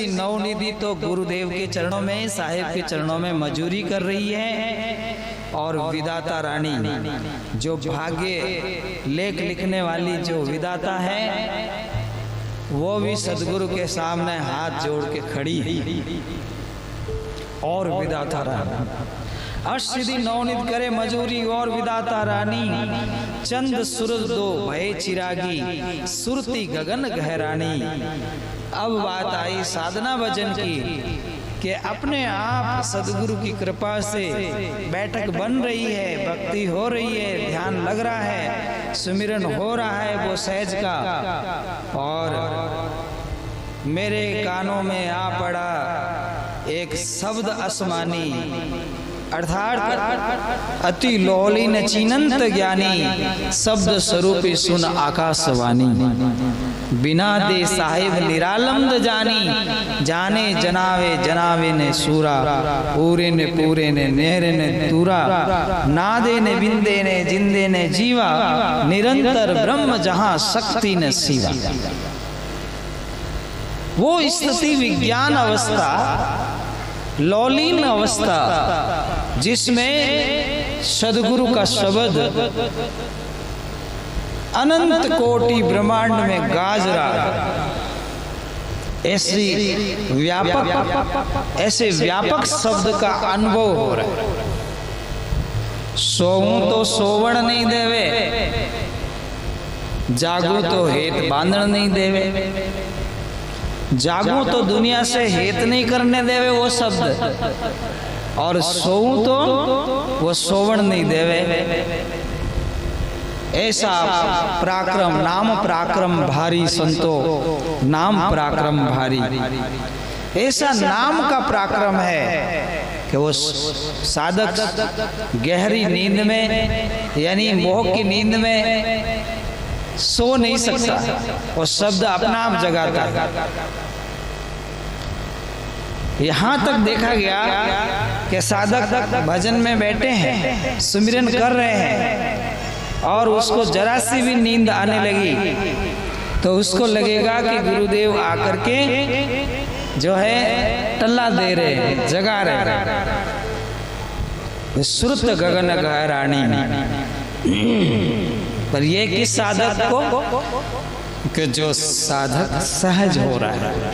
नवनिधि तो गुरुदेव के चरणों में, साहिब के चरणों में मजूरी कर रही है। और विधाता रानी जो भाग्य लेख लिखने वाली जो विधाता है, वो भी सदगुरु के सामने हाथ जोड़ के खड़ी है। और विधाता रानी अष्टसिद्धि नवनिधि करे मजूरी, और विधाता रानी चंद सूरज दो भय चिरागी, सुरती गगन गहरानी। अब बात आई साधना भजन की कि अपने आप सदगुरु की कृपा से बैठक बन रही है, भक्ति हो रही है, ध्यान लग रहा है, सुमिरन हो रहा है वो सहज का। और मेरे कानों में आ पड़ा एक शब्द आसमानी, अर्थात अति लोलीन चिनंत ज्ञानी, शब्द स्वरूपी सुन आकाशवाणी। बिना दे साहिब निरालम्ब जानी, जाने जनावे जनावे ने सूरा, पूरे ने नेहरे ने तूरा, नादे ने बिंदे ने जिंदे ने जीवा, निरंतर ब्रह्म जहां शक्ति ने शिवा। वो स्थिति विज्ञान अवस्था, लौलीन अवस्था, जिसमें सदगुरु का शब्द अनंत कोटि ब्रह्मांड में गाज रहा, ऐसे व्यापक शब्द का अनुभव हो रहा है। सोऊं तो सोवण नहीं देवे, जागू तो हेत बांधण नहीं देवे, जागू तो दुनिया से हेत नहीं करने देवे वो शब्द, और सोऊं तो वो सोवण नहीं देवे। ऐसा पराक्रम, नाम पराक्रम भारी संतो, नाम पराक्रम भारी। ऐसा नाम का पराक्रम है कि वो साधक गहरी नींद में, यानी मोह की नींद में सो नहीं सकता, वो शब्द अपना आप जगाता है। यहाँ तक देखा गया कि साधक भजन में बैठे हैं, सुमिरन कर रहे हैं, और उसको जरा सी भी नींद आने लगी तो उसको लगेगा कि गुरुदेव आकर के जो है टल्ला दे रहे हैं, जगा रहे हैं। सुरत गगन गहरानी। पर ये किस साधक को? कि जो साधक सहज हो रहा है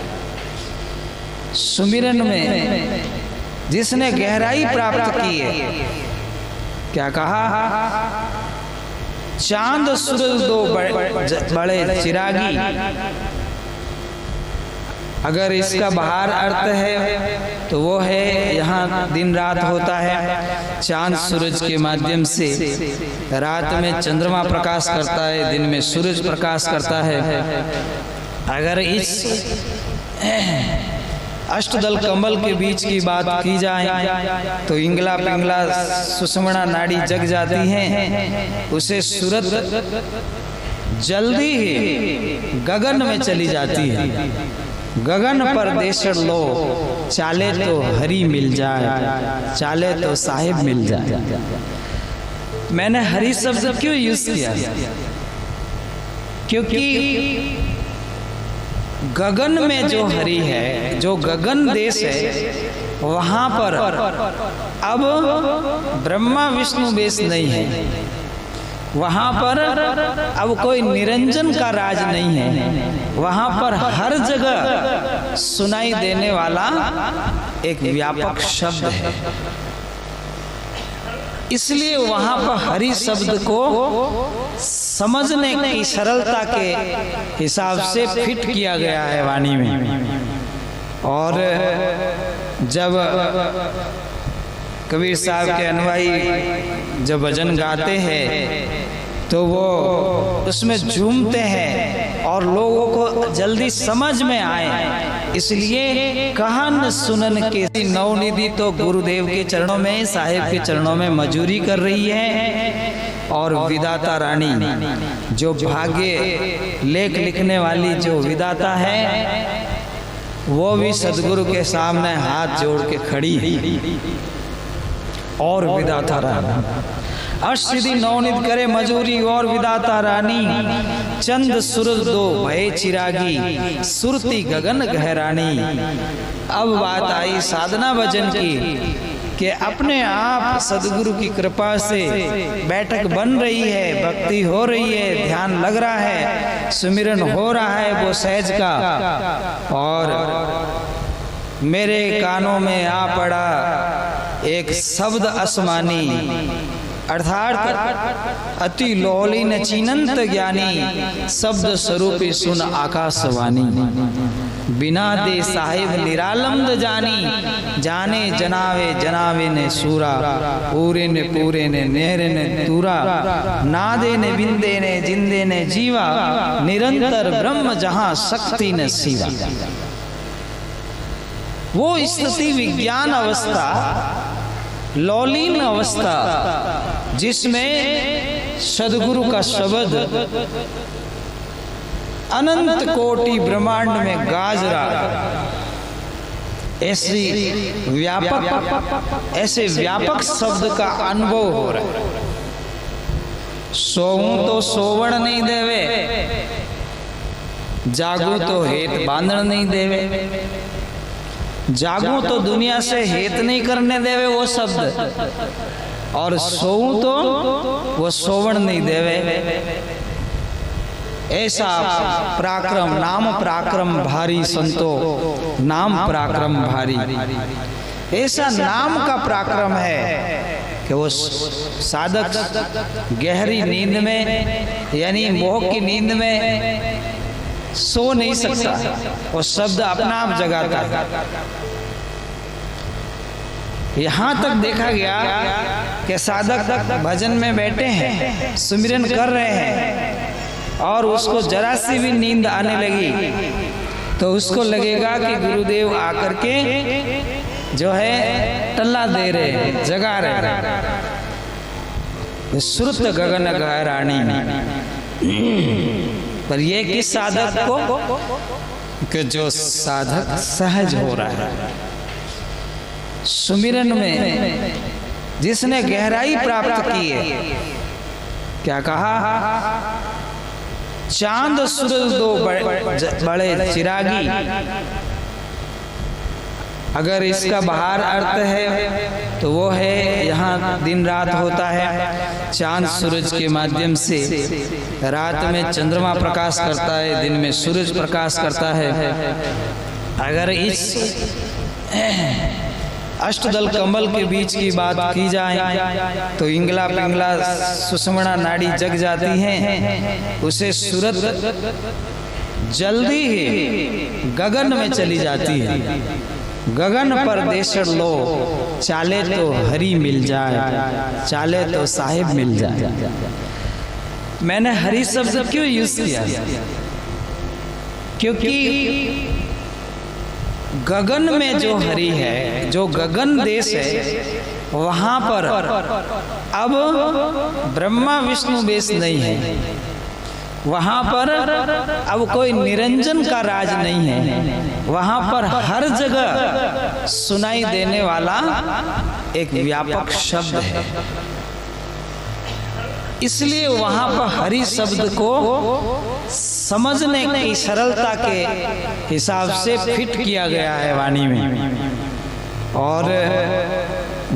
सुमिरन में, जिसने गहराई प्राप्त की है। क्या कहा? चांद सूरज दो बड़े चिरागी। अगर इसका बाहर अर्थ है तो वो है यहाँ दिन रात होता है, चांद सूरज के माध्यम से रात में चंद्रमा प्रकाश करता है, दिन में सूरज प्रकाश करता है। अगर इस अष्टदल कमल के बीच की बात की जाए तो इंगला पिंगला सुषुम्ना नाड़ी जग जाती हैं, उसे सूरत जल्दी ही गगन में चली जाती है। गगन पर देशर लो, चाले तो हरि मिल जाए, चाले तो साहिब मिल जाए। मैंने हरि शब्द क्यों यूज किया? क्योंकि गगन में जो हरि है, जो गगन देश है, वहां पर अब ब्रह्मा विष्णु बेस नहीं है, वहां पर अब कोई निरंजन का राज नहीं है, वहां पर हर जगह सुनाई देने वाला एक व्यापक शब्द है। इसलिए वहां पर हरि शब्द को समझने की सरलता के हिसाब से फिट किया गया है वाणी में। और जब कबीर साहब के अनुयायी जब भजन गाते हैं तो वो उसमें झूमते हैं और लोगों को जल्दी समझ में आए, इसलिए कहन सुनन के नवनिधि तो गुरुदेव के चरणों में, साहिब के चरणों में मजूरी कर रही है। और विधाता रानी जो भाग्य लेख लिखने वाली जो विधाता है, वो भी सदगुरु के सामने हाथ जोड़ के खड़ी है। और विधाता रानी अष्टसिद्धि नवनित करे मजूरी और विदाता रानी, चंद सूरज दो भय चिरागी, सुरती गगन गहरानी। अब बात आई साधना भजन की कि अपने आप सदगुरु की कृपा से बैठक बन रही है, भक्ति हो रही है, ध्यान लग रहा है, सुमिरन हो रहा है वो सहज का, और मेरे कानों में आ पड़ा एक शब्द आसमानी, अर्थात अति लोलीन चिनंत ज्ञानी, शब्द स्वरूपी सुन आकाशवाणी। बिना दे साहिब निरालम्द जानी, जाने जनावे जनावे ने सूरा, पूरे ने नेहरे ने तूरा, नादे ने बिंदे ने जिंदे ने जीवा, निरंतर ब्रह्म जहां शक्ति ने सीवा। वो स्थिति विज्ञान अवस्था, लौलीन अवस्था, जिसमें सदगुरु का शब्द अनंत कोटि ब्रह्मांड में गाज रहा, ऐसे व्यापक शब्द का अनुभव हो रहा है। सोऊं तो सोवण नहीं देवे, जागू तो हेत बांधण नहीं देवे, जागू तो दुनिया से हेत नहीं करने देवे वो शब्द, और सोऊं तो वो सोवण नहीं देवे। ऐसा पराक्रम, नाम पराक्रम भारी संतो, नाम पराक्रम भारी। ऐसा नाम का पराक्रम है कि वो साधक गहरी नींद में, यानी मोह की नींद में सो नहीं सकता, वो शब्द अपना आप जगाता है। यहाँ तक देखा गया कि साधक भजन में बैठे हैं, सुमिरन कर रहे हैं, और उसको जरा सी भी नींद आने लगी तो उसको लगेगा कि गुरुदेव आकर के जो है टल्ला दे रहे, जगा रहे। सुरत गगन गहरानी, पर ये किस साधक को? कि जो साधक सहज हो रहा है सुमिरन में, जिसने गहराई प्राप्त की है। क्या कहा? चांद सूरज दो बड़े चिरागी। अगर इसका बाहर अर्थ है तो वो है यहाँ दिन रात होता है, चांद सूरज के माध्यम से रात में चंद्रमा प्रकाश करता है, दिन में सूरज प्रकाश करता है। अगर इस अष्टदल कमल के बीच की बात की जाए तो इंगला पिंगला सुषुम्ना नाड़ी जग जाती हैं, उसे सूरत जल्दी ही गगन में चली जाती है। गगन पर देशर लो, चाले तो हरि मिल जाए, चाले तो साहिब मिल जाए। मैंने हरि शब्द क्यों यूज किया? क्योंकि गगन में जो हरि है, जो गगन देश है, वहां पर अब ब्रह्मा विष्णु बेस नहीं है, वहां पर अब कोई निरंजन का राज नहीं है, वहां पर हर जगह सुनाई देने वाला एक व्यापक शब्द है। इसलिए वहां पर हरि शब्द को समझने की सरलता के हिसाब से फिट किया गया है वाणी में। और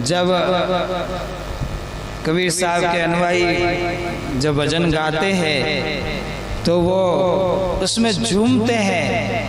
जब कबीर साहब के अनुयायी जब भजन गाते हैं तो वो उसमें झूमते हैं,